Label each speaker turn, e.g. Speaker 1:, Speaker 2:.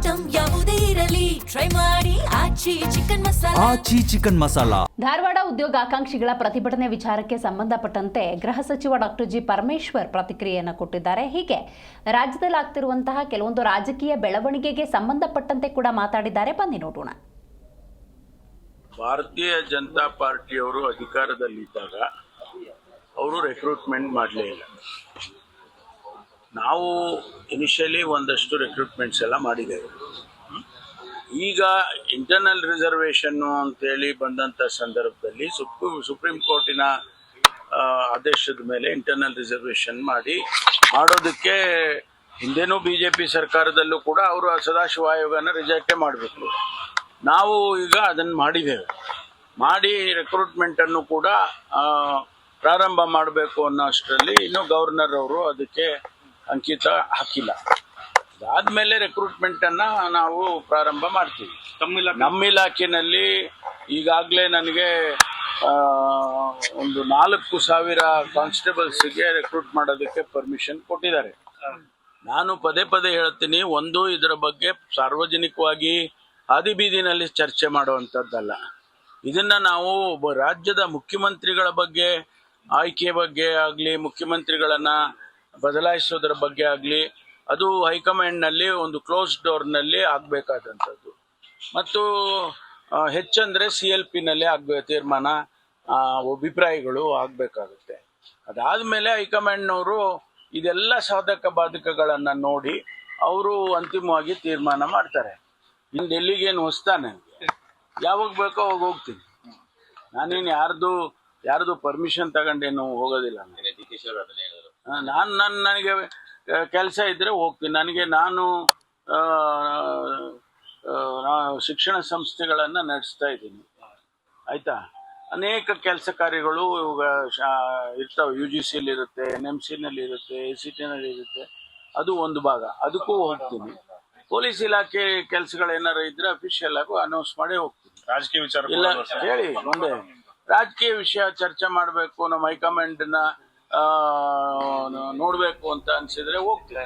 Speaker 1: Item ಯಾವುದೇ ಇರಲಿ try ಮಾಡಿ ಆಚಿ ಚಿಕನ್ ಮಸಾಲಾ.
Speaker 2: ಧಾರವಾಡ ಉದ್ಯೋಗಾಕಾಂಕ್ಷಿಗಳ ಪ್ರತಿಭಟನೆ ವಿಚಾರಕ್ಕೆ ಸಂಬಂಧಪಟ್ಟಂತೆ ಗೃಹ ಸಚಿವ ಡಾಕ್ಟರ್ ಜಿ ಪರಮೇಶ್ವರ್ ಪ್ರತಿಕ್ರಿಯೆಯನ್ನು ಕೊಟ್ಟಿದ್ದಾರೆ. ಹೀಗೆ ರಾಜ್ಯದಲ್ಲಿ ಆಗ್ತಿರುವಂತಹ ಕೆಲವೊಂದು ರಾಜಕೀಯ ಬೆಳವಣಿಗೆಗೆ ಸಂಬಂಧಪಟ್ಟಂತೆ ಕೂಡ ಮಾತಾಡಿದ್ದಾರೆ. ಬನ್ನಿ ನೋಡೋಣ.
Speaker 3: ಭಾರತೀಯ ಜನತಾ ಪಾರ್ಟಿಯವರು ಅಧಿಕಾರದಲ್ಲಿದ್ದಾಗ ಅವರು ರಿಕ್ರೂಟ್ಮೆಂಟ್ ಮಾಡಲೇ ಇಲ್ಲ. ನಾವು ಇನಿಷಿಯಲಿ ಒಂದಷ್ಟು ರಿಕ್ರೂಟ್ಮೆಂಟ್ಸ್ ಎಲ್ಲ ಮಾಡಿದ್ದೇವೆ. ಈಗ ಇಂಟರ್ನಲ್ ರಿಸರ್ವೇಷನ್ನು ಅಂತೇಳಿ ಬಂದಂಥ ಸಂದರ್ಭದಲ್ಲಿ ಸುಪ್ರೀಂ ಕೋರ್ಟಿನ ಆದೇಶದ ಮೇಲೆ ಇಂಟರ್ನಲ್ ರಿಸರ್ವೇಷನ್ ಮಾಡೋದಕ್ಕೆ ಹಿಂದೇನೂ BJP ಸರ್ಕಾರದಲ್ಲೂ ಕೂಡ ಅವರು ಸದಾಶಿವ ಆಯೋಗನ ರಿಜೆಕ್ಟೇ ಮಾಡಬೇಕು. ನಾವು ಈಗ ಅದನ್ನು ಮಾಡಿ ರಿಕ್ರೂಟ್ಮೆಂಟನ್ನು ಕೂಡ ಪ್ರಾರಂಭ ಮಾಡಬೇಕು ಅನ್ನೋ ಅಷ್ಟರಲ್ಲಿ ಇನ್ನೂ ಗವರ್ನರ್ ಅವರು ಅದಕ್ಕೆ ಅಂಕಿತ ಹಾಕಿಲ್ಲ. ಅದಾದಮೇಲೆ ರಿಕ್ರೂಟ್ಮೆಂಟನ್ನು ನಾವು ಪ್ರಾರಂಭ ಮಾಡ್ತೀವಿ. ನಮ್ಮ ಇಲಾಖೆಯಲ್ಲಿ ಈಗಾಗಲೇ ನನಗೆ ಒಂದು 4,000 ಕಾನ್ಸ್ಟೇಬಲ್ಸ್ಗೆ ರಿಕ್ರೂಟ್ ಮಾಡೋದಕ್ಕೆ ಪರ್ಮಿಷನ್ ಕೊಟ್ಟಿದ್ದಾರೆ. ನಾನು ಪದೇ ಹೇಳ್ತೀನಿ, ಒಂದು ಇದರ ಬಗ್ಗೆ ಸಾರ್ವಜನಿಕವಾಗಿ ಹಾದಿಬೀದಿನಲ್ಲಿ ಚರ್ಚೆ ಮಾಡುವಂಥದ್ದಲ್ಲ. ಇದನ್ನು ನಾವು ರಾಜ್ಯದ ಮುಖ್ಯಮಂತ್ರಿಗಳ ಬಗ್ಗೆ ಆಯ್ಕೆ ಬಗ್ಗೆ ಆಗಲಿ, ಮುಖ್ಯಮಂತ್ರಿಗಳನ್ನು ಬದಲಾಯಿಸೋದ್ರ ಬಗ್ಗೆ ಆಗಲಿ, ಅದು ಹೈಕಮಾಂಡ್ನಲ್ಲಿ ಒಂದು ಕ್ಲೋಸ್ ಡೋರ್ನಲ್ಲಿ ಆಗಬೇಕಾದಂಥದ್ದು. ಮತ್ತು ಹೆಚ್ಚಂದರೆ CLPನಲ್ಲಿ ತೀರ್ಮಾನ ಅಭಿಪ್ರಾಯಗಳು ಆಗಬೇಕಾಗುತ್ತೆ. ಅದಾದಮೇಲೆ ಹೈಕಮಾಂಡ್ನವರು ಇದೆಲ್ಲ ಸಾಧಕ ಬಾಧಕಗಳನ್ನು ನೋಡಿ ಅವರು ಅಂತಿಮವಾಗಿ ತೀರ್ಮಾನ ಮಾಡ್ತಾರೆ. ಇನ್ನು ಡೆಲ್ಲಿಗೇನು ಹೊಸ್ತಾನೆ, ಯಾವಾಗ ಬೇಕೋ ಅವಾಗ ಹೋಗ್ತೀನಿ. ನಾನೇನು ಯಾರ್ದು ಪರ್ಮಿಷನ್ ತಗೊಂಡೇನು ಹೋಗೋದಿಲ್ಲ. ನನಗೆ ಕೆಲಸ ಇದ್ದರೆ ಹೋಗ್ತೀನಿ. ನಾನು ಶಿಕ್ಷಣ ಸಂಸ್ಥೆಗಳನ್ನು ನಡೆಸ್ತಾ ಇದ್ದೀನಿ, ಆಯಿತಾ. ಅನೇಕ ಕೆಲಸ ಕಾರ್ಯಗಳು ಇರ್ತವೆ. UGCಯಲ್ಲಿ ಇರುತ್ತೆ, NMCನಲ್ಲಿ ಇರುತ್ತೆ, ACTನಲ್ಲಿ ಇರುತ್ತೆ. ಅದು ಒಂದು ಭಾಗ, ಅದಕ್ಕೂ ಹೋಗ್ತೀನಿ. ಪೊಲೀಸ್ ಇಲಾಖೆ ಕೆಲಸಗಳೇನಾರು ಇದ್ರೆ ಅಫಿಷಿಯಲ್ ಆಗಿ ಅನೌನ್ಸ್ ಮಾಡಿ ಹೋಗ್ತೀನಿ.
Speaker 4: ರಾಜಕೀಯ ವಿಚಾರ
Speaker 3: ಇಲ್ಲ ಹೇಳಿ, ಮುಂದೆ ರಾಜಕೀಯ ವಿಷಯ ಚರ್ಚೆ ಮಾಡಬೇಕು, ನಮ್ಮ ಹೈಕಮಾಂಡ್ನ ನೋಡಬೇಕು ಅಂತ ಅನ್ಸಿದ್ರೆ ಹೋಗ್ತೀನಿ.